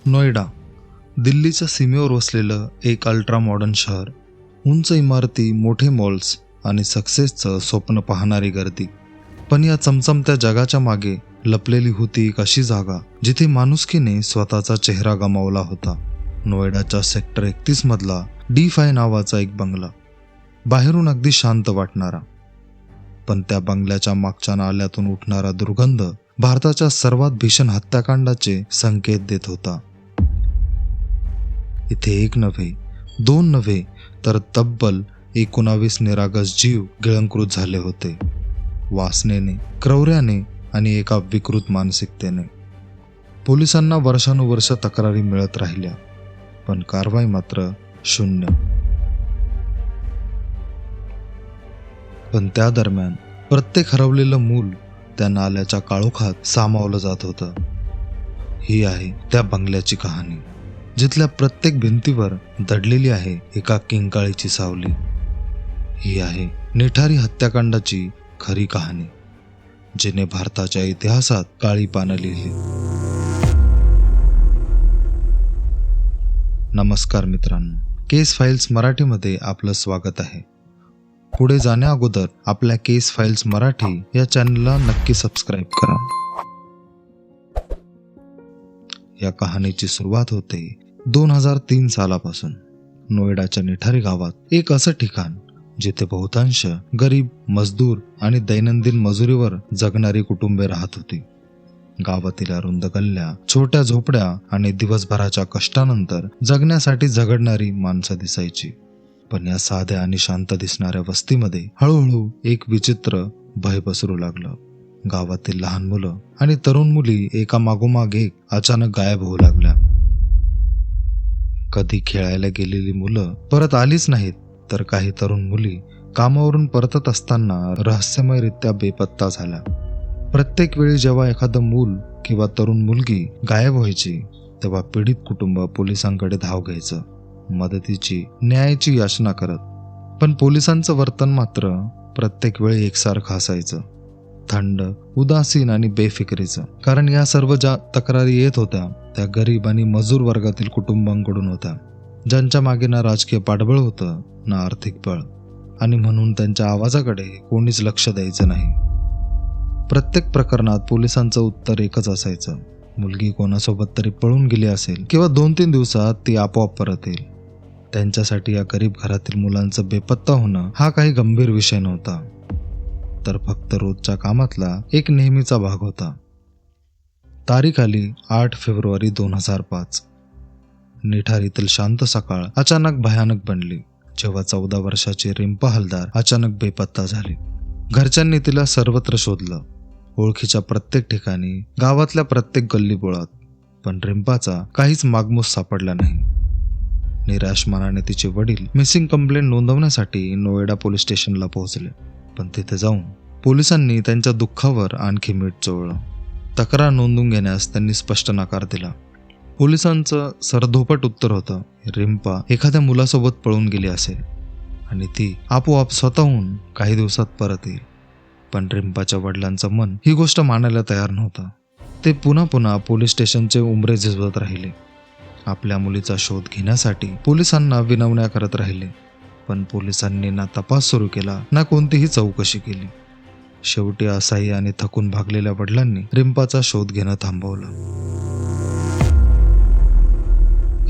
नोएडा, दिल्लीच्या सीमेवर वसलेलं एक अल्ट्रा मॉडर्न शहर. उंच इमारती, मोठे मॉल्स आणि सक्सेसचं स्वप्न पाहणारी गर्दी. पण या चमचमत्या जगाच्या मागे लपलेली होती एक अशी जागा जिथे माणुसकीने स्वतःचा चेहरा गमावला होता. नोएडाच्या सेक्टर 31 मधला D5 नावाचा एक बंगला. बाहेरून अगदी शांत वाटणारा, पण त्या बंगल्याच्या मागच्या नाल्यातून उठणारा दुर्गंध भारताच्या सर्वात भीषण हत्याकांडाचे संकेत देत होता. इथे एक नव्हे, दोन नव्हे, तर तब्बल 19 निरागस जीव गिळंकृत झाले होते. वासनेने, क्रौर्याने आणि एका विकृत मानसिकतेने. पोलिसांना वर्षानुवर्ष तक्रारी मिळत राहिल्या, पण कारवाई मात्र शून्य. पण त्या दरम्यान प्रत्येक हरवलेलं मूल त्या नाल्याच्या काळोखात सामावलं जात होतं. ही आहे त्या बंगल्याची कहाणी, जिथल्या प्रत्येक भिंतीवर दडलेली आहे एका किंकाळीची सावली. ही आहे निठारी हत्याकांडाची खरी कहाणी, जिने भारताच्या इतिहासात काळी पानं लिहिली. नमस्कार मित्रांनो, केस फाइल्स मराठीमध्ये आपलं स्वागत आहे. पुढे जाण्या अगोदर आपल्या केस फाइल्स मराठी या चॅनलला नक्की सबस्क्राईब करा. या कहाणीची सुरुवात होते 2003 सालापासून. नोएडाच्या निठारी गावात एक असं ठिकाण जिथे बहुतांश गरीब, मजदूर आणि दैनंदिन मजुरीवर जगणारी कुटुंबे राहत होती. गावातील अरुंद गल्ल्या, छोट्या झोपड्या आणि दिवसभराच्या कष्टानंतर जगण्यासाठी झगडणारी माणसं दिसायची. पण या साध्या आणि शांत दिसणाऱ्या वस्तीमध्ये हळूहळू एक विचित्र भय पसरू लागलं. गावातील लहान मुलं आणि तरुण मुली एका मागोमाग एक अचानक गायब होऊ लागल्या. कधी खेळायला गेलेली मुलं परत आलीच नाहीत, तर काही तरुण मुली कामावरून परतत असताना रहस्यमयरित्या बेपत्ता झाल्या. प्रत्येक वेळी जेव्हा एखादं मूल किंवा तरुण मुलगी गायब व्हायची, तेव्हा पीडित कुटुंब पोलिसांकडे धाव घ्यायचं, मदतीची, न्यायाची याचना करत. पण पोलिसांचं वर्तन मात्र प्रत्येक वेळी एकसारखं असायचं, थंड, उदासीन आणि बेफिक्रीचं. कारण या सर्व ज्या तक्रारी येत होत्या त्या गरीब आणि मजूर वर्गातील कुटुंबांकडून होत्या, ज्यांच्या मागे ना राजकीय पाठबळ होतं, ना आर्थिक बळ, आणि म्हणून त्यांच्या आवाजाकडे कोणीच लक्ष द्यायचं नाही. प्रत्येक प्रकरणात पोलिसांचं उत्तर एकच असायचं: मुलगी कोणासोबत तरी पळून गेली असेल किंवा 2-3 दिवसात ती आपोआप परत येईल. त्यांच्यासाठी या गरीब घरातील मुलांचं बेपत्ता होणं हा काही गंभीर विषय नव्हता, तर फक्त रोजच्या कामातला एक नेहमीचा भाग होता. तारीख आली 8 फेब्रुवारी 2005. निठारीतील शांत सकाळ अचानक भयानक बनली, जेव्हा 14 वर्षाची रिंपा हलदार अचानक बेपत्ता झाली. घरच्यांनी तिला सर्वत्र शोधलं, ओळखीच्या प्रत्येक ठिकाणी, गावातल्या प्रत्येक गल्लीबोळात, पण रिंपाचा काहीच मागमूस सापडला नाही. निराश मनाने तिचे वडील मिसिंग कंप्लेंट नोंदवण्यासाठी नोएडा पोलीस स्टेशनला पोहोचले. पण तिथे जाऊन पोलिसांनी त्यांच्या दुःखावर आणखी मीठ चोळलं. तक्रार नोंदवून घेण्यास त्यांनी स्पष्ट नकार दिला. पोलिसांचं सरधोपट उत्तर होतं: रिंपा एखाद्या मुलासोबत पळून गेली असेल आणि ती आपोआप स्वतःहून काही दिवसात परत येईल. पण रिंपाच्या वडिलांचं मन ही गोष्ट मानायला तयार नव्हतं. ते पुन्हा पुन्हा पोलीस स्टेशनचे उंबरे झिजवत राहिले. आपल्या मुलीचा शोध घेण्यासाठी पोलिसांना विनवण्या करत राहिले, पण पोलिसांनी ना तपास सुरू केला, ना कोणतीही चौकशी केली. शेवटी असहाय्य आणि थकून भागलेल्या वडिलांनी रिंपाचा शोध घेणं थांबवलं.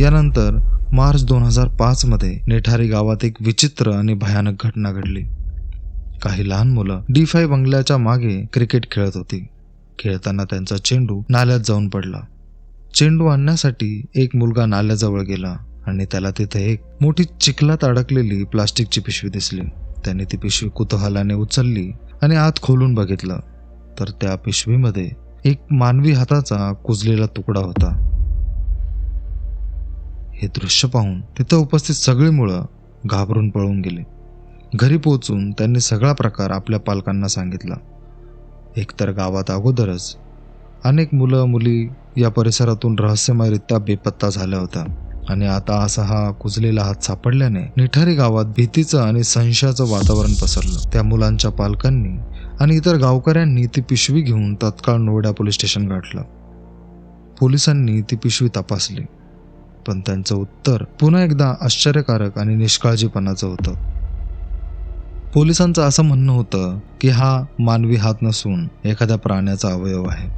यानंतर मार्च 2005 मध्ये निठारी गावात एक विचित्र आणि भयानक घटना घडली. काही लहान मुलं D5 बंगल्याच्या मागे क्रिकेट खेळत होती. खेळताना त्यांचा चेंडू नाल्यात जाऊन पडला. चेंडू आणण्यासाठी एक मुलगा नाल्याजवळ गेला आणि त्याला तिथे एक मोठी चिखलात अडकलेली प्लास्टिकची पिशवी दिसली. त्याने ती पिशवी कुतूहलाने उचलली आणि आत खोलून बघितलं, तर त्या पिशवीमध्ये एक मानवी हाताचा कुजलेला तुकडा होता. हे दृश्य पाहून तिथं उपस्थित सगळी मुलं घाबरून पळून गेली. घरी पोहोचून त्यांनी सगळा प्रकार आपल्या पालकांना सांगितला. एकतर गावात अगोदरच अनेक मुलं मुली या परिसरातून रहस्यमयरित्या बेपत्ता झाल्या होत्या, आणि आता असा हा कुजलेला हात सापडल्याने निठारी गावात भीतीचं आणि संशयाचं वातावरण पसरलं. त्या मुलांच्या पालकांनी आणि इतर गावकऱ्यांनी ती पिशवी घेऊन तत्काळ नोएडा पोलीस स्टेशन गाठलं. पोलिसांनी ती पिशवी तपासली, पण त्यांचं उत्तर पुन्हा एकदा आश्चर्यकारक आणि निष्काळजीपणाचं होतं. पोलिसांचं असं म्हणणं होतं की हा मानवी हात नसून एखाद्या प्राण्याचा अवयव आहे,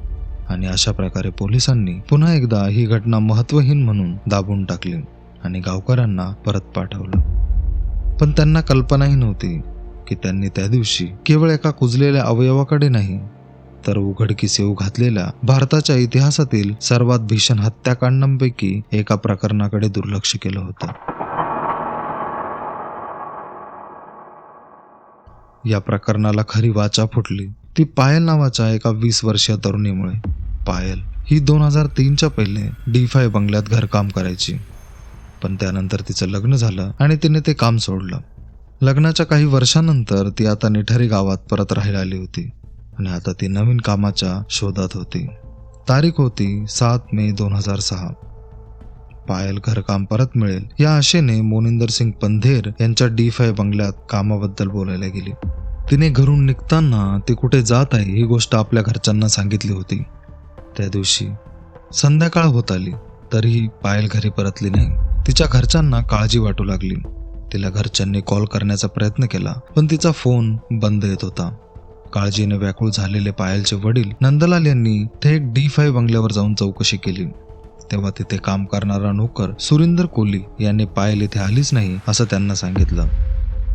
आणि अशा प्रकारे पोलिसांनी पुन्हा एकदा ही घटना महत्त्वहीन म्हणून दाबून टाकली आणि गावकऱ्यांना परत पाठवलं. पण त्यांना कल्पनाही नव्हती की त्यांनी त्या दिवशी केवळ एका कुजलेल्या अवयवाकडे नाही, तर उघडकीस येऊ घातलेल्या भारताच्या इतिहासातील सर्वात भीषण हत्याकांडांपैकी एका प्रकरणाकडे दुर्लक्ष केलं होतं. या प्रकरणाला खरी वाचा फुटली ती पायल नावाच्या एका 20 वर्षीय तरुणीमुळे. पायल ही 2003च्या पहिले D5 बंगल्यात घरकाम करायची, पण त्यानंतर तिचं लग्न झालं आणि तिने ते काम सोडलं. लग्नाच्या काही वर्षांनंतर ती आता निठारी गावात परत राहायला आली होती आणि आता ती नवीन कामाच्या शोधात होती. तारीख होती 7 मे 2006. पायल घरकाम परत मिळेल या आशेने मोनिंदर सिंग पंधेर यांच्या D5 बंगल्यात कामाबद्दल बोलायला गेली. तिने घरून निघताना ती कुठे जात आहे ही गोष्ट आपल्या घरच्यांना सांगितली होती. त्या दिवशी संध्याकाळ होत आली तरीही पायल घरी परतली नाही. तिच्या घरच्यांना काळजी वाटू लागली. तिला घरच्यांनी कॉल करण्याचा प्रयत्न केला, पण तिचा फोन बंद येत होता. काळजीने व्याकुळ झालेले पायलचे वडील नंदलाल यांनी थेट D5 बंगल्यावर जाऊन चौकशी केली. तेव्हा तिथे काम करणारा नोकर सुरिंदर कोली यांनी पायल इथे आलीच नाही असं त्यांना सांगितलं.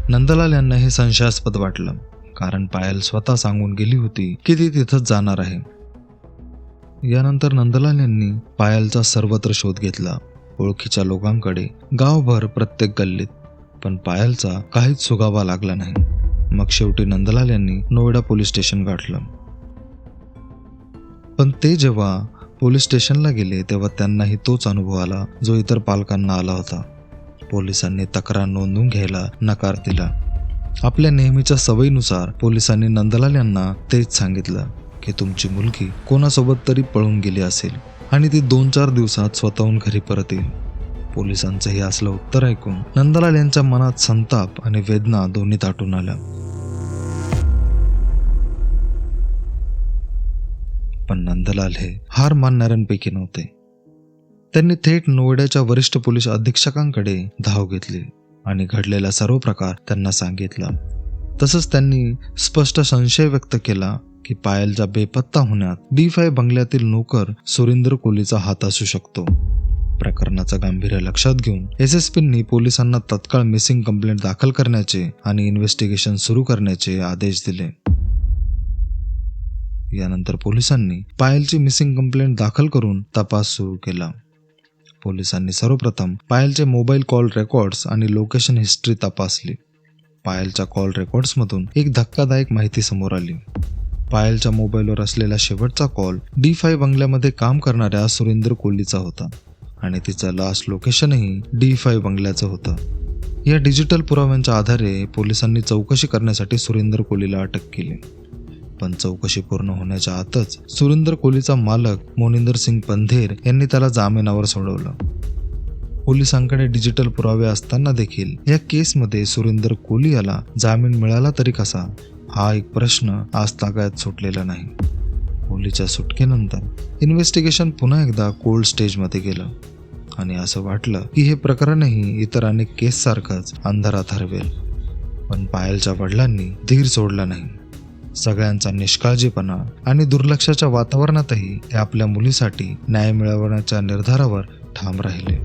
नंदलाल यांना हे संशयास्पद वाटलं, कारण पायल स्वतः सांगून गेली होती की ती तिथंच जाणार आहे. यानंतर नंदलाल यांनी पायलचा सर्वत्र शोध घेतला, ओळखीच्या लोकांकडे, गावभर, प्रत्येक गल्लीत, पण पायलचा काहीच सुगावा लागला नाही. मग शेवटी नंदलाल यांनी नोएडा पोलीस स्टेशन गाठलं. पण ते जेव्हा पोलीस स्टेशनला गेले तेव्हा त्यांनाही तोच अनुभव आला जो इतर पालकांना आला होता. पोलिसांनी तक्रार नोंदवून घ्यायला नकार दिला. आपल्या नेहमीच्या सवयीनुसार पोलिसांनी नंदलाल यांना तेच सांगितलं की तुमची मुलगी कोणासोबत तरी पळून गेली असेल आणि ती 2-4 दिवसात स्वतःहून घरी परत येईल. पोलिसांचं हे असलं उत्तर ऐकून नंदलाल यांच्या मनात संताप आणि वेदना दोन्ही दाटून आल्या. पण नंदलाल हे हार मानणाऱ्यांपैकी नव्हते. त्यांनी थेट नोएडाच्या वरिष्ठ पोलीस अधीक्षकांकडे धाव घेतली आणि घडलेला सर्व प्रकार त्यांना सांगितला. तसंच त्यांनी स्पष्ट संशय व्यक्त केला की पायलच्या बेपत्ता होण्यात D5 बंगल्यातील नोकर सुरिंदर कोलीचा हात असू शकतो. प्रकरणाचं गांभीर्य लक्षात घेऊन SSPंनी पोलिसांना तत्काळ मिसिंग कंप्लेंट दाखल करण्याचे आणि इन्व्हेस्टिगेशन सुरू करण्याचे आदेश दिले. यानंतर पोलिसांनी पायलची मिसिंग कंप्लेंट दाखल करून तपास सुरू केला. पोलिसांनी सर्वप्रथम पायलचे मोबाईल कॉल रेकॉर्ड्स आणि लोकेशन हिस्ट्री तपासली. पायलच्या कॉल रेकॉर्ड्समधून एक धक्कादायक माहिती समोर आली. पायलच्या मोबाईलवर असलेला शेवटचा कॉल D5 बंगल्यामध्ये काम करणाऱ्या सुरिंदर कोलीचा होता आणि तिचं लास्ट लोकेशनही D5 बंगल्याचं होतं. या डिजिटल पुराव्यांच्या आधारे पोलिसांनी चौकशी करण्यासाठी सुरिंदर कोलीला अटक केली. पण चौकशी पूर्ण होण्याच्या आतच सुरिंदर कोलीचा मालक मोनिंदर सिंग पंधेर यांनी त्याला जामिनावर सोडवलं. पोलिसांकडे डिजिटल पुरावे असताना देखील या केसमध्ये सुरिंदर कोली याला जामीन मिळाला तरी कसा, हा एक प्रश्न आजतागायत सुटलेला नाही. कोलीच्या सुटकेनंतर इन्व्हेस्टिगेशन पुन्हा एकदा कोल्ड स्टेजमध्ये गेलं आणि असं वाटलं की हे प्रकरणही इतर अनेक केससारखंच अंधारात हरवेल. पण पायलच्या वडिलांनी धीर सोडला नाही. सगळ्यांचा निष्काळजीपणा आणि दुर्लक्षाच्या वातावरणातही ते आपल्या मुलीसाठी न्याय मिळवण्याच्या निर्धारावर ठाम राहिले.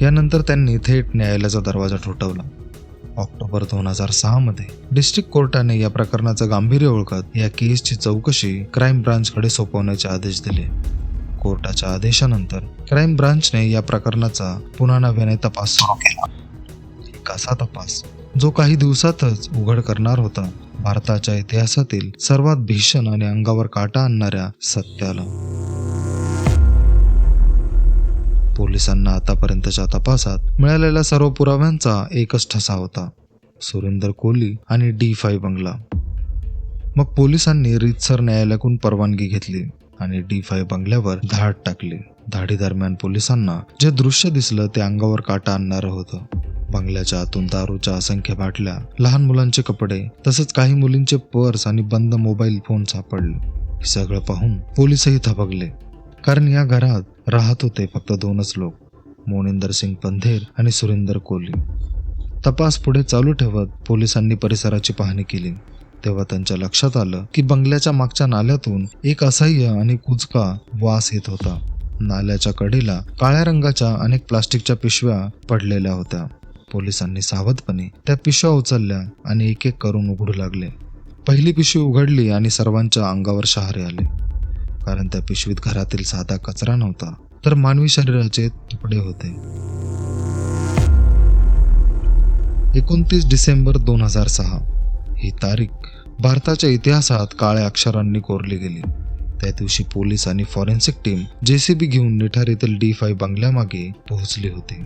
यानंतर त्यांनी थेट न्यायालयाचा दरवाजा ठोठावला. ऑक्टोबर 2006 मध्ये डिस्ट्रिक्ट कोर्टाने या प्रकरणाचं गांभीर्य ओळखत या केसची चौकशी क्राईम ब्रांचकडे सोपवण्याचे आदेश दिले. कोर्टाच्या आदेशानंतर क्राईम ब्रांचने या प्रकरणाचा पुन्हा नव्याने तपास सुरू केला. एक असा तपास जो काही दिवसातच उघड करणार होता भारताच्या इतिहासातील सर्वात भीषण आणि अंगावर काटा आणणाऱ्या सत्याला. पोलिसांना आतापर्यंतच्या तपासात मिळालेल्या सर्व पुराव्यांचा एकच ठसा होता, सुरिंदर कोली आणि D5 बंगला. मग पोलिसांनी रीतसर न्यायालयाकडून परवानगी घेतली आणि D5 बंगल्यावर धाड टाकली. धाडीदरम्यान पोलिसांना जे दृश्य दिसलं ते अंगावर काटा आणणारं होतं. बंगल्याच्या आतून दारूच्या असंख्य बाटल्या, लहान मुलांचे कपडे, तसंच काही मुलींचे पर्स आणि बंद मोबाईल फोन सापडले. हे सगळं पाहून पोलिसही थबकले. कारण या घरात राहत होते फक्त 2च लोक, मोनिंदर सिंग पंधेर आणि सुरिंदर कोहली. तपास पुढे चालू ठेवत पोलिसांनी परिसराची पाहणी केली. तेव्हा त्यांच्या लक्षात आलं की बंगल्याच्या मागच्या नाल्यातून एक असह्य आणि कुजका वास येत होता. नाल्याच्या कडेला काळ्या रंगाच्या अनेक प्लास्टिकच्या पिशव्या पडलेल्या होत्या. पोलिसांनी सावधपणे त्या पिशव्या उचलल्या आणि एक एक करून उघडू लागले. पहिली पिशवी उघडली आणि सर्वांच्या अंगावर शहारे आले, कारण त्या पिशवीत घरातील साधा कचरा नव्हता, तर मानवी शरीराचे तुकडे होते. 29 डिसेंबर 2006 ही तारीख भारताच्या इतिहासात काळ्या अक्षरांनी कोरली गेली. त्या दिवशी पोलीस आणि फॉरेन्सिक टीम JCB घेऊन निठारीतील D5 बंगल्यामागे पोहोचली होती.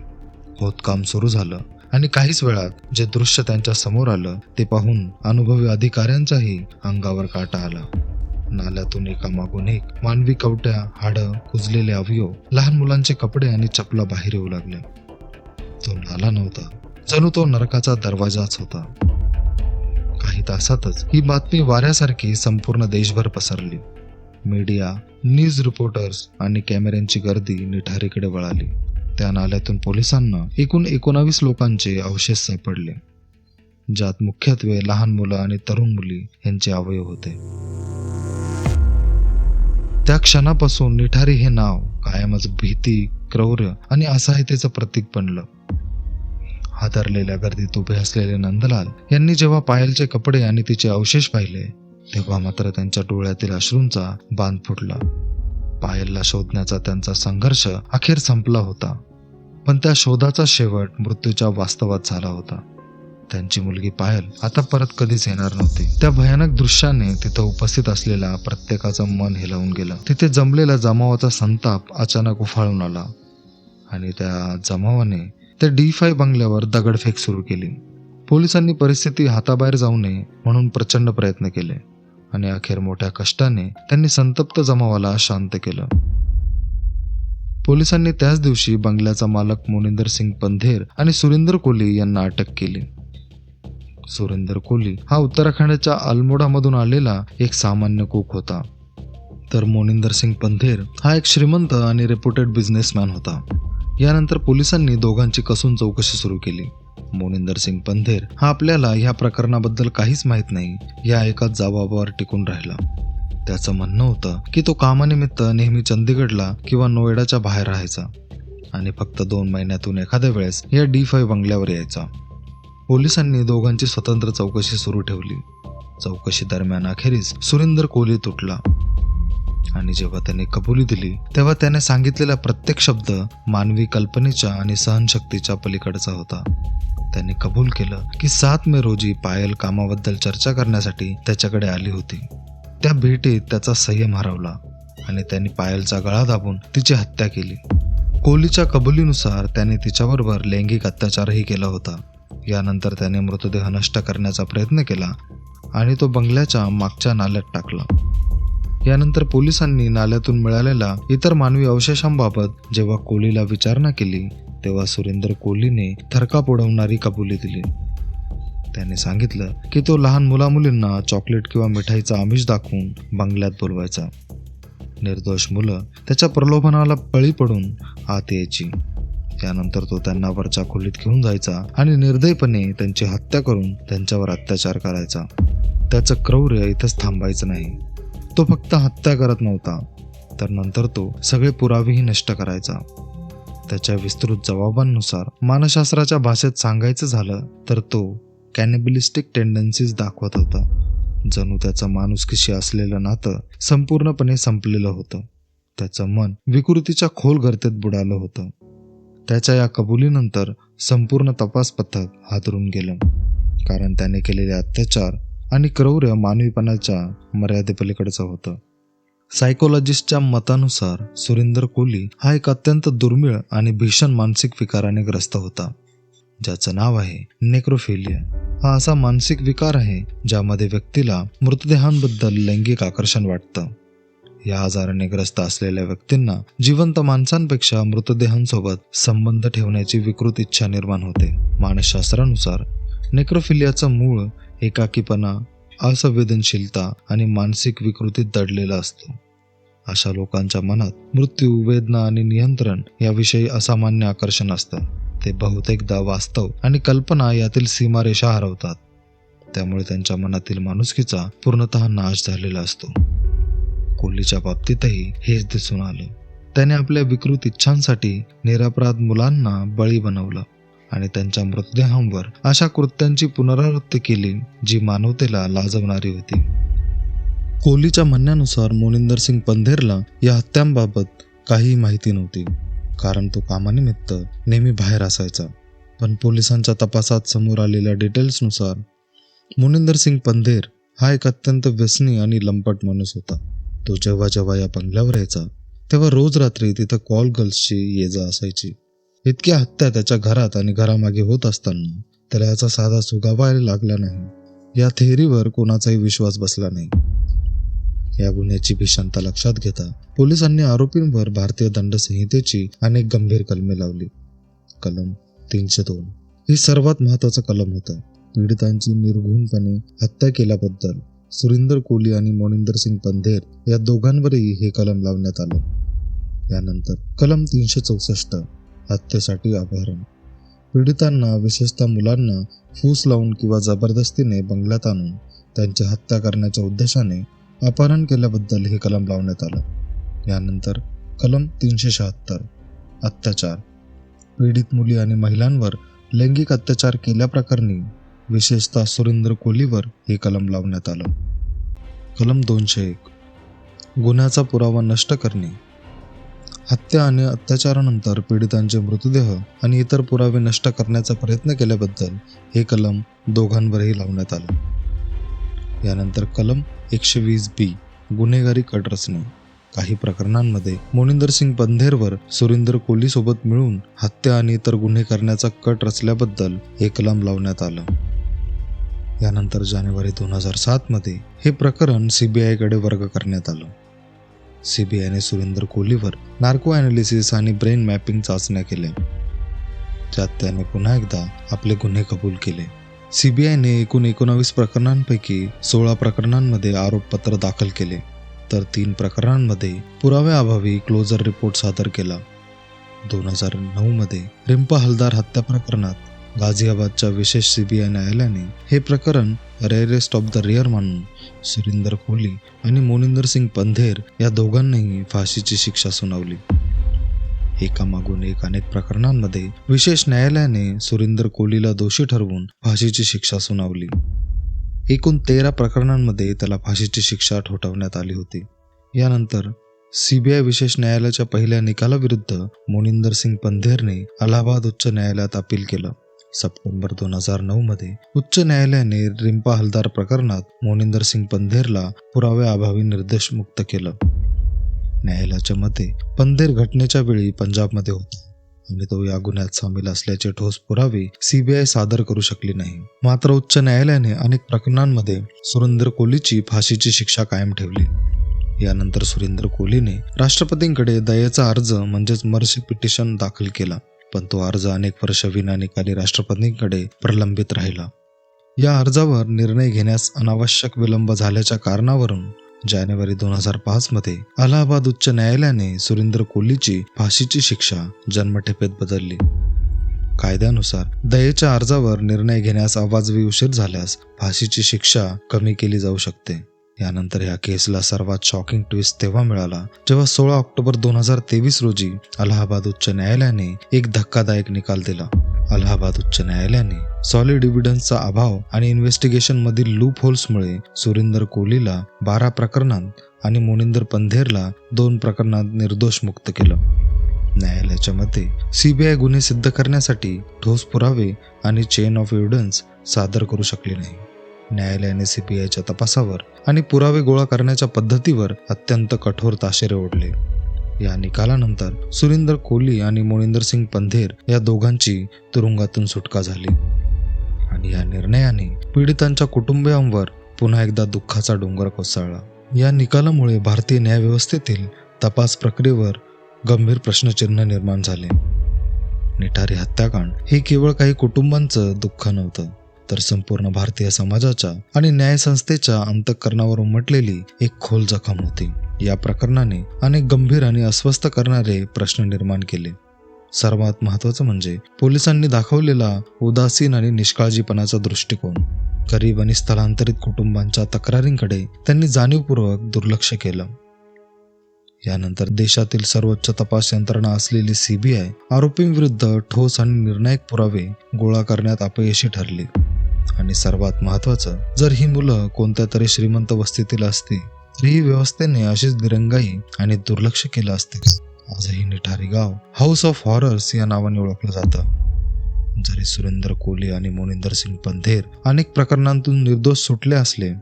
खोदकाम सुरू झालं आणि काहीच वेळात जे दृश्य त्यांच्या समोर आलं ते पाहून अनुभवी अधिकाऱ्यांच्याही अंगावर काटा आला. नाल्यातून एकामागून एक मानवी कवट्या, हाडं, कुजलेले अवयव, लहान मुलांचे कपडे आणि चपला बाहेर येऊ लागले. तो नाला नव्हता, जणू तो नरकाचा दरवाजाच होता. काही तासातच ही बातमी वाऱ्यासारखी संपूर्ण देशभर पसरली. मीडिया, न्यूज रिपोर्टर्स आणि कॅमेऱ्यांची गर्दी निठारीकडे वळाली. त्या नाल्यातून पोलिसांना एकूण 19 लोकांचे अवशेष सापडले, ज्यात मुख्यत्वे लहान मुलं आणि तरुण मुली यांचे अवयव होते. त्या क्षणापासून निठारी हे नाव कायमच भीती, क्रौर्य आणि असहायतेचं प्रतीक बनलं. हादरलेल्या गर्दीत उभे असलेले नंदलाल यांनी जेव्हा पायलचे कपडे आणि तिचे अवशेष पाहिले, तेव्हा मात्र त्यांच्या डोळ्यातील अश्रूंचा बांध फुटला. पायलला शोधण्याचा त्यांचा संघर्ष अखेर संपला होता, पण त्या शोधाचा शेवट मृत्यूच्या वास्तवात झाला होता. त्यांची मुलगी पायल आता परत कधीच येणार नव्हती. त्या भयानक दृश्याने तिथं उपस्थित असलेल्या प्रत्येकाचं मन हेलावून गेलं. तिथे जमलेला जमावाचा संताप अचानक उफाळून आला आणि त्या जमावाने त्या D5 बंगल्यावर दगडफेक सुरू केली. पोलिसांनी परिस्थिती हाताबाहेर जाऊ नये म्हणून प्रचंड प्रयत्न केले आणि अखेर मोठ्या कष्टाने त्यांनी संतप्त जमावाला शांत केलं. पोलिसांनी त्याच दिवशी बंगल्याचा मालक मोनिंदर सिंग पंधेर आणि सुरिंदर कोहली यांना अटक केली. सुरिंदर कोहली हा उत्तराखंडच्या अल्मोडामधून आलेला एक सामान्य कुक होता, तर मोनिंदर सिंग पंधेर हा एक श्रीमंत आणि रेप्युटेड बिझनेसमॅन होता. यानंतर पोलिसांनी दोघांची कसून चौकशी सुरू केली. मोनिंदर सिंग पंधेर हा आपल्याला ह्या प्रकरणाबद्दल काहीच माहीत नाही या एकाच जबाबावर टिकून राहिला. त्याचं म्हणणं होतं की तो कामानिमित्त नेहमी चंदीगडला किंवा नोएडाच्या बाहेर राहायचा आणि फक्त 2 महिन्यातून एखाद्या वेळेस या D5 बंगल्यावर यायचा. पोलिसांनी दोघांची स्वतंत्र चौकशी सुरू ठेवली. चौकशी दरम्यान अखेरीस सुरिंदर कोहली तुटला आणि जेव्हा त्याने कबुली दिली तेव्हा त्याने सांगितलेला प्रत्येक शब्द मानवी कल्पनेच्या आणि सहनशक्तीच्या पलीकडचा होता. त्याने कबूल केलं की 7 मे रोजी पायल कामाबद्दल चर्चा करण्यासाठी त्याच्याकडे आली होती. त्या भेटीत त्याचा संयम हरवला आणि त्यांनी पायलचा गळा दाबून तिची हत्या केली. कोहलीच्या कबुलीनुसार त्याने तिच्याबरोबर लैंगिक अत्याचारही केला होता. यानंतर त्याने मृतदेह नष्ट करण्याचा प्रयत्न केला आणि तो बंगल्याच्या मागच्या नाल्यात टाकला. यानंतर पोलिसांनी नाल्यातून मिळालेल्या इतर मानवी अवशेषांबाबत जेव्हा कोहलीला विचारणा केली तेव्हा सुरिंदर कोहलीने थरकाप उडवणारी कबुली दिली. त्याने सांगितलं की तो लहान मुलामुलींना चॉकलेट किंवा मिठाईचा आमिष दाखवून बंगल्यात बोलवायचा. निर्दोष मुलं त्याच्या प्रलोभनाला बळी पडून आत यायची. त्यानंतर तो त्यांना वरच्या खोलीत घेऊन जायचा आणि निर्दयपणे त्यांची हत्या करून त्यांच्यावर अत्याचार करायचा. त्याचं क्रौर्य इथंच थांबायचं नाही. तो फक्त हत्या करत नव्हता, तर नंतर तो सगळे पुरावेही नष्ट करायचा. त्याच्या विस्तृत जबाबांनुसार मानसशास्त्राच्या भाषेत सांगायचं झालं तर तो कॅनिबलिस्टिक टेंडन्सीज दाखवत होता. जणू त्याचं माणुसकीशी असलेलं नातं संपूर्णपणे संपलेलं होतं. त्याचं मन विकृतीच्या खोल गर्तेत बुडालं होतं. त्याच्या या कबुलीनंतर संपूर्ण तपास पथक हादरून गेलं, कारण त्याने केलेले अत्याचार आणि क्रौर्य मानवीपणाच्या मर्यादेपलीकडचं होतं. सायकोलॉजिस्टच्या मतानुसार सुरिंदर कोहली हा एक अत्यंत दुर्मिळ आणि भीषण मानसिक विकाराने ग्रस्त होता, ज्याचं नाव आहे नेक्रोफिलिया. हा असा मानसिक विकार आहे ज्यामध्ये व्यक्तीला मृतदेहांबद्दल लैंगिक आकर्षण वाटतं. या आजाराने ग्रस्त असलेल्या व्यक्तींना जिवंत माणसांपेक्षा मृतदेहांसोबत संबंध ठेवण्याची विकृत इच्छा निर्माण होते. मानसशास्त्रानुसार नेक्रोफिलियाचं मूळ एकाकीपणा, असंवेदनशीलता आणि मानसिक विकृतीत दडलेला असतो. अशा लोकांच्या मनात मृत्यू, वेदना आणि नियंत्रण याविषयी असामान्य आकर्षण असतं. ते बहुतेकदा वास्तव आणि कल्पना यातील सीमारेषा हरवतात. त्यामुळे त्यांच्या मनातील माणुसकीचा पूर्णतः नाश झालेला असतो. कोहलीच्या बाबतीतही हेच दिसून आलं. त्याने आपल्या विकृत इच्छांसाठी निरपराध मुलांना बळी बनवलं आणि त्यांच्या मृतदेहांवर अशा कृत्यांची पुनरावृत्ती केली जी मानवतेला लाजवणारी होती. कोहलीच्या म्हणण्यानुसार मोनिंदर सिंग पंधेरला या हत्यांबाबत काहीही माहिती नव्हती, कारण तो कामानिमित्त नेहमी बाहेर असायचा. पण पोलिसांच्या तपासात समोर आलेल्या डिटेल्सनुसार मोनिंदर सिंग पंधेर हा एक अत्यंत व्यसनी आणि लंपट माणूस होता. तो जेव्हा जेव्हा या बंगल्यावर यायचा तेव्हा रोज रात्री तिथं कॉल गर्ल्सची ये-जा असायची. इतक्या हत्या त्याच्या घरात आणि घरामागे होत असताना त्याला याचा साधा सुगावा लागला नाही. या थेअरीवर कोणाचाही विश्वास बसला नाही. या गुन्ह्याची भीषणता लक्षात घेता पोलिसांनी आरोपींवर भारतीय दंड संहितेची अनेक गंभीर कलमे लावली. कलम 302 ही सर्वात महत्वाचं कलम होतं. पीडितांची निर्घृणपणे हत्या केल्याबद्दल सुरिंदर कोहली आणि मोनिंदर सिंग पंधेर या दोघांवरही हे कलम लावण्यात आलं. यानंतर कलम 364 हत्येसाठी अपहरण. पीडितांना, विशेषतः मुलांना फूस लावून किंवा जबरदस्तीने बंगल्यात आणून त्यांची हत्या करण्याच्या उद्देशाने अपहरण केल्याबद्दल हे कलम लावण्यात आलं. यानंतर कलम 376 अत्याचार. पीडित मुली आणि महिलांवर लैंगिक अत्याचार केल्याप्रकरणी विशेषतः सुरिंदर कोहलीवर हे कलम लावण्यात आलं. कलम 201 गुन्ह्याचा पुरावा नष्ट करणे. हत्या आणि अत्याचारानंतर पीडितांचे मृतदेह आणि इतर पुरावे नष्ट करण्याचा प्रयत्न केल्याबद्दल हे कलम दोघांवरही लावण्यात आलं. यानंतर कलम 120B गुन्हेगारी कट रचणे. काही प्रकरणांमध्ये मोनिंदर सिंग पंधेरवर सुरिंदर कोहली सोबत मिळून हत्या आणि इतर गुन्हे करण्याचा कट रचल्याबद्दल हे कलम लावण्यात आलं. यानंतर जानेवारी 2007 मध्ये हे प्रकरण CBI कडे वर्ग करण्यात आलं. CBIने सुरिंदर कोहलीवर नार्को ॲनालिसिस आणि ब्रेन मॅपिंग चाचण्या केल्या, ज्यात त्याने पुन्हा एकदा आपले गुन्हे कबूल केले. CBIने एकूण 19 प्रकरणांपैकी 16 प्रकरणांमध्ये आरोपपत्र दाखल केले, तर 3 प्रकरणांमध्ये पुराव्याअभावी क्लोजर रिपोर्ट सादर केला. 2009 मध्ये रिंपा हलदार हत्या प्रकरणात गाझियाबादच्या विशेष CBI न्यायालयाने हे प्रकरण रेअरेस्ट ऑफ द रेअर मानून सुरिंदर कोहली आणि मोनिंदर सिंग पंधेर या दोघांनाही फाशीची शिक्षा सुनावली. एकामागून एक अनेक प्रकरणांमध्ये विशेष न्यायालयाने सुरिंदर कोहलीला दोषी ठरवून फाशीची शिक्षा सुनावली. एकूण 13 प्रकरणांमध्ये त्याला फाशीची शिक्षा ठोठावण्यात आली होती. यानंतर CBI विशेष न्यायालयाच्या पहिल्या निकालाविरुद्ध मोनिंदर सिंग पंधेरने अलाहाबाद उच्च न्यायालयात अपील केलं. सप्टेंबर 2009 मध्ये उच्च न्यायालयाने रिंपा हलदार प्रकरणात मोनिंदर सिंग पंधेरला पुराव्याअभावी निर्दोषमुक्त केलं. न्यायालयाच्या मते पंधेर घटनेच्या वेळी पंजाबमध्ये होता आणि तो या गुन्ह्यात सामील असल्याचे ठोस पुरावे CBI सादर करू शकली नाही. मात्र उच्च न्यायालयाने अनेक प्रकरणांमध्ये सुरिंदर कोहलीची फाशीची शिक्षा कायम ठेवली. यानंतर सुरिंदर कोहलीने राष्ट्रपतींकडे दयेचा अर्ज म्हणजेच मर्सी पिटिशन दाखल केला, पण तो अर्ज अनेक वर्ष विना निकाली राष्ट्रपतींकडे प्रलंबित राहिला. या अर्जावर निर्णय घेण्यास अनावश्यक विलंब झाल्याच्या कारणावरून जानेवारी 2005 मध्ये अलाहाबाद उच्च न्यायालयाने सुरिंदर कोहलीची फाशीची शिक्षा जन्मठेपेत बदलली. कायद्यानुसार दयेच्या अर्जावर निर्णय घेण्यास अवाजवी उशीर झाल्यास फाशीची शिक्षा कमी केली जाऊ शकते. यानंतर या केसला सर्वात शॉकिंग ट्विस्ट तेव्हा मिळाला जेव्हा 16 ऑक्टोबर 2023 रोजी अलाहाबाद उच्च न्यायालयाने एक धक्कादायक निकाल दिला. अलाहाबाद उच्च न्यायालयाने सॉलिड एव्हिडन्सचा अभाव आणि इन्व्हेस्टिगेशन मधील लूप होल्समुळे सुरिंदर कोहलीला 12 प्रकरणात आणि मोनिंदर पंधेरला 2 प्रकरणात निर्दोष मुक्त केलं. न्यायालयाच्या मते CBI गुन्हे सिद्ध करण्यासाठी ठोस पुरावे आणि चेन ऑफ एव्हिडन्स सादर करू शकले नाही. न्यायालयाने CBIच्या तपासावर आणि पुरावे गोळा करण्याच्या पद्धतीवर अत्यंत कठोर ताशेरे ओढले. या निकालानंतर सुरिंदर कोहली आणि मोनिंदर सिंग पंधेर या दोघांची तुरुंगातून सुटका झाली आणि या निर्णयाने पीडितांच्या कुटुंबियांवर पुन्हा एकदा दुःखाचा डोंगर कोसळला. या निकालामुळे भारतीय न्यायव्यवस्थेतील तपास प्रक्रियेवर गंभीर प्रश्नचिन्ह निर्माण झाले. निठारी हत्याकांड हे केवळ काही कुटुंबांचं दुःख नव्हतं, तर संपूर्ण भारतीय समाजाच्या आणि न्यायसंस्थेच्या अंतःकरणावर उमटलेली एक खोल जखम होती. या प्रकरणाने अनेक गंभीर आणि अस्वस्थ करणारे प्रश्न निर्माण केले. सर्वात महत्त्वाचं म्हणजे पोलिसांनी दाखवलेला उदासीन आणि निष्काळजीपणाचा दृष्टिकोन. गरीब आणि स्थलांतरित कुटुंबांच्या तक्रारींकडे त्यांनी जाणीवपूर्वक दुर्लक्ष केलं. यानंतर देशातील सर्वोच्च तपास यंत्रणा असलेली CBI आरोपींविरुद्ध ठोस आणि निर्णायक पुरावे गोळा करण्यात अपयशी ठरली. आणि सर्वात महत्त्वाचं, जर ही मुलं कोणत्या तरी श्रीमंत वस्तीतील असती तर ही व्यवस्थेने अशीच दिरंगाई आणि दुर्लक्ष केलं असते. आजही निठारी गाव हाऊस ऑफ हॉरर्स या नावाने ओळखलं जातं. जरी सुरेंद्र कोहली आणि मोनिंदर सिंग पंधेर अनेक प्रकरणांतून निर्दोष सुटले असले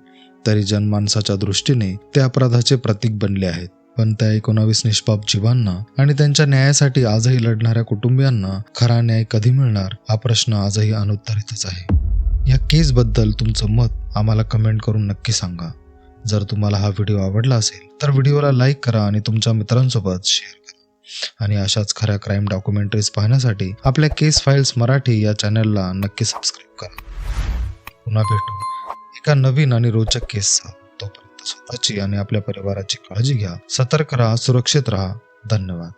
तरी जनमानसाच्या दृष्टीने ते अपराधाचे प्रतीक बनले आहेत. पण त्या 19 निष्पाप जीवांना आणि त्यांच्या न्यायासाठी आजही लढणाऱ्या कुटुंबियांना खरा न्याय कधी मिळणार हा प्रश्न आजही अनुत्तरितच आहे. या केसबद्दल तुमचं मत आम्हाला कमेंट करून नक्की सांगा. जर तुम्हाला हा व्हिडिओ आवडला असेल तर व्हिडिओला लाईक करा आणि तुमच्या मित्रांसोबत शेअर करा. आणि अशाच खऱ्या क्राईम डॉक्युमेंटरीज पाहण्यासाठी आपल्या केस फाईल्स मराठी या चॅनलला नक्की सबस्क्राईब करा. पुन्हा भेटू एका नवीन आणि रोचक केससह. तोपर्यंत स्वतःची आणि आपल्या परिवाराची काळजी घ्या. सतर्क राहा, सुरक्षित राहा. धन्यवाद.